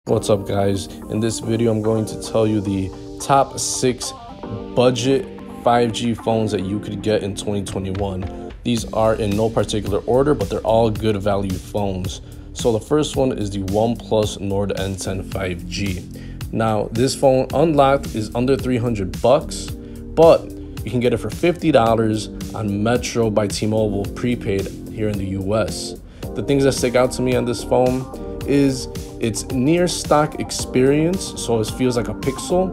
What's up, guys? In this video I'm going to tell you the top 6 budget 5G phones that you could get in 2021. These are in no particular order, but they're all good value phones. So the first one is the OnePlus Nord N10 5G. Now this phone unlocked is under 300 bucks, but you can get it for $50 on Metro by T-Mobile prepaid here in the US. The things that stick out to me on this phone is its near stock experience, so it feels like a Pixel,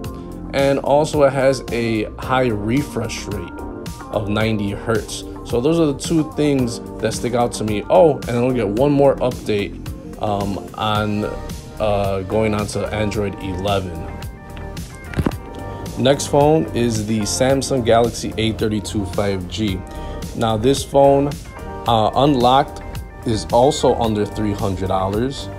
and also it has a high refresh rate of 90 hertz. So those are the two things that stick out to me. Oh, and I'll get one more update on going on to Android 11. Next phone is the Samsung Galaxy A32 5G. Now this phone unlocked is also under $300,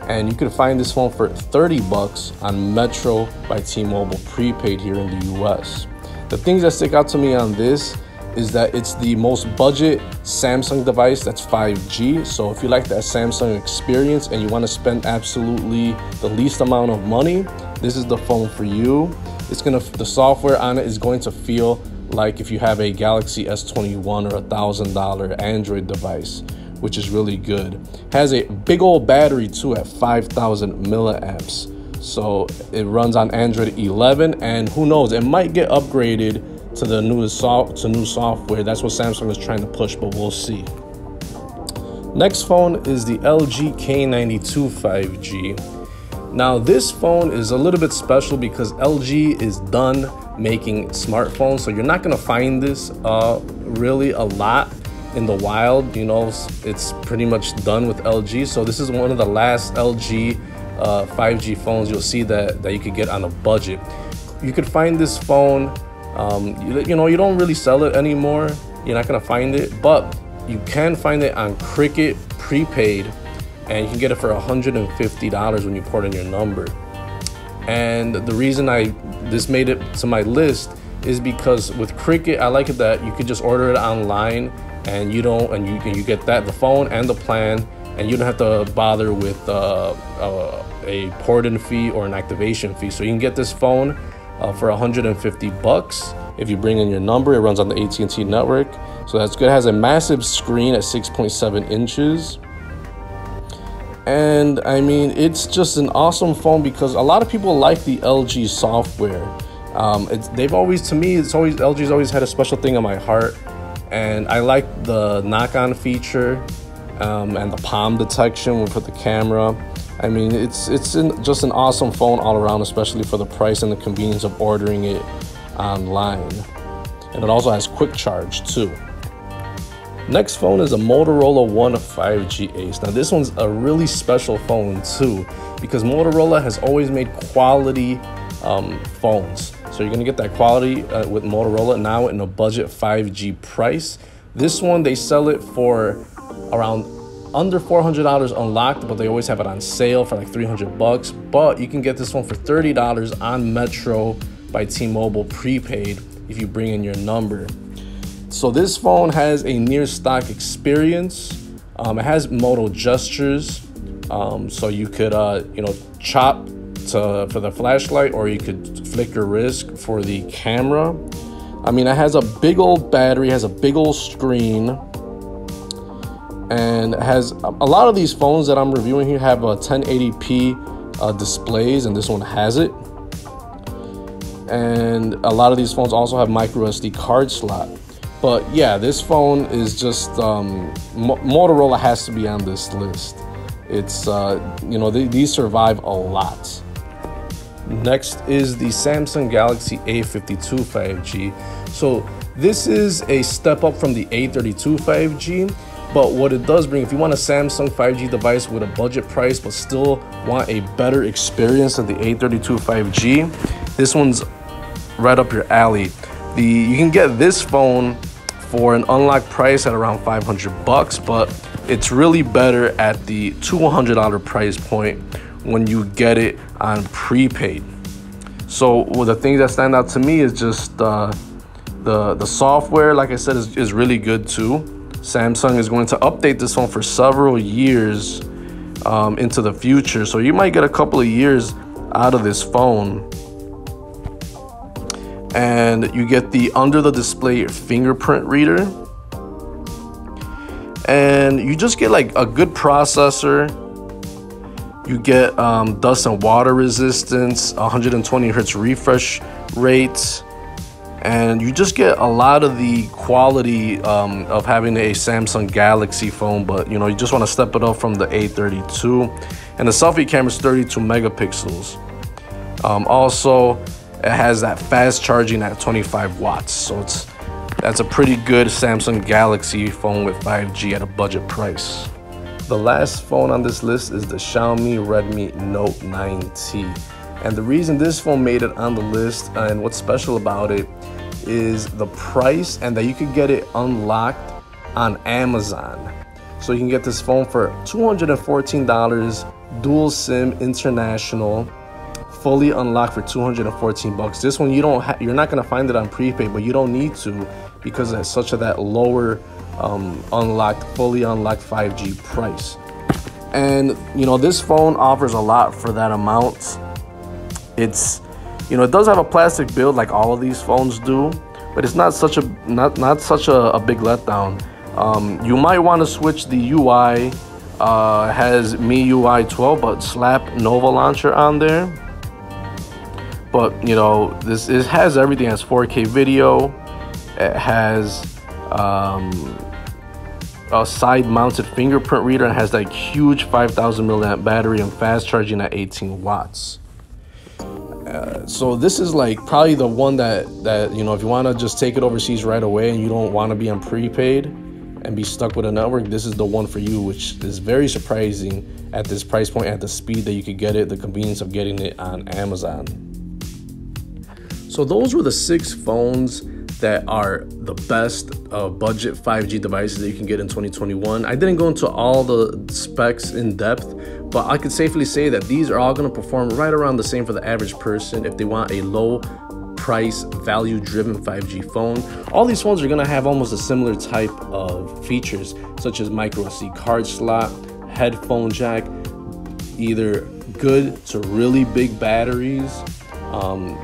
and you can find this phone for 30 bucks on Metro by T-Mobile prepaid here in the US. The things that stick out to me on this is that it's the most budget Samsung device that's 5G. So if you like that Samsung experience and you want to spend absolutely the least amount of money, this is the phone for you. The software on it is going to feel like if you have a Galaxy S21 or $1,000 Android device, which is really good. Has a big old battery too at 5,000 milliamps. So it runs on Android 11, and who knows, it might get upgraded to the new software. That's what Samsung is trying to push, but we'll see. Next phone is the LG K92 5G. Now this phone is a little bit special because LG is done making smartphones, so you're not gonna find this really a lot in the wild. You know, it's pretty much done with LG. So this is one of the last LG 5G phones you'll see that you could get on a budget. You could find this phone, you know, you don't really sell it anymore. You're not gonna find it, but you can find it on Cricket prepaid, and you can get it for $150 when you port in your number. And the reason this made it to my list is because with Cricket, I like it that you could just order it online, and you get the phone and the plan, and you don't have to bother with a port-in fee or an activation fee. So you can get this phone for 150 bucks if you bring in your number. It runs on the AT&T network, so that's good. It has a massive screen at 6.7 inches. And I mean, it's just an awesome phone because a lot of people like the LG software. LG's always had a special thing on my heart. And I like the knock-on feature and the palm detection with the camera. I mean, it's just an awesome phone all around, especially for the price and the convenience of ordering it online. And it also has quick charge too. Next phone is a Motorola One 5G Ace. Now this one's a really special phone too, because Motorola has always made quality phones. So you're gonna get that quality with Motorola now in a budget 5G price. This one, they sell it for around under $400 unlocked, but they always have it on sale for like 300 bucks. But you can get this one for $30 on Metro by T-Mobile prepaid if you bring in your number. So this phone has a near stock experience. It has modal gestures, so you could chop for the flashlight, or you could flick your wrist for the camera. I mean, it has a big old battery, has a big old screen, and it has a lot of these phones that I'm reviewing here have a 1080p displays, and this one has it. And a lot of these phones also have micro SD card slot. But yeah, this phone is just Motorola has to be on this list. It's these survive a lot. Next is the Samsung Galaxy A52 5G. So this is a step up from the A32 5G, but what it does bring, if you want a Samsung 5G device with a budget price but still want a better experience than the A32 5G, this one's right up your alley. You can get this phone for an unlocked price at around 500 bucks, but it's really better at the $200 price point when you get it on prepaid. So the things that stand out to me is just the software, like I said, is really good too. Samsung is going to update this phone for several years, into the future. So you might get a couple of years out of this phone. And you get the under the display fingerprint reader, and you just get like a good processor. You get dust and water resistance, 120 hertz refresh rate, and you just get a lot of the quality of having a Samsung Galaxy phone, but you know, you just want to step it up from the A32. And the selfie camera is 32 megapixels. Also, it has that fast charging at 25 watts. So that's a pretty good Samsung Galaxy phone with 5G at a budget price. The last phone on this list is the Xiaomi Redmi Note 9T. And the reason this phone made it on the list and what's special about it is the price, and that you could get it unlocked on Amazon. So you can get this phone for $214, dual SIM international, fully unlocked for $214. This one you're not gonna find it on prepaid, but you don't need to because it's such that lower fully unlocked 5G price. And you know, this phone offers a lot for that amount. It's, you know, it does have a plastic build like all of these phones do, but it's not such a big letdown. You might want to switch the UI. Has MIUI 12, but slap Nova Launcher on there. But you know, it has everything. It has 4K video. It has a side-mounted fingerprint reader, and has that huge 5,000 milliamp battery and fast charging at 18 watts. So this is like probably the one that you know, if you want to just take it overseas right away and you don't want to be on prepaid and be stuck with a network, this is the one for you, which is very surprising at this price point, at the speed that you could get it, the convenience of getting it on Amazon. So those were the 6 phones that are the best budget 5G devices that you can get in 2021. I didn't go into all the specs in depth, but I could safely say that these are all going to perform right around the same for the average person if they want a low price, value driven 5G phone. All these phones are going to have almost a similar type of features, such as micro SD card slot, headphone jack, either good to really big batteries.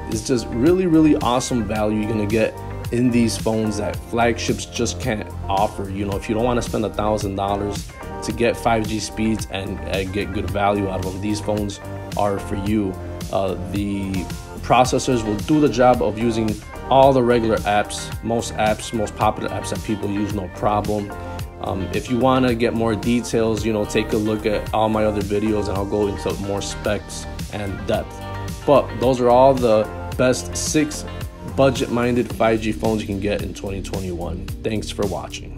It's just really awesome value you're going to get in these phones that flagships just can't offer. You know, if you don't want to spend $1,000 to get 5G speeds and get good value out of them, these phones are for you. The processors will do the job of using all the regular apps, most popular apps that people use, no problem. If you want to get more details, you know, take a look at all my other videos and I'll go into more specs and depth. But those are all the best 6 budget-minded 5G phones you can get in 2021. Thanks for watching.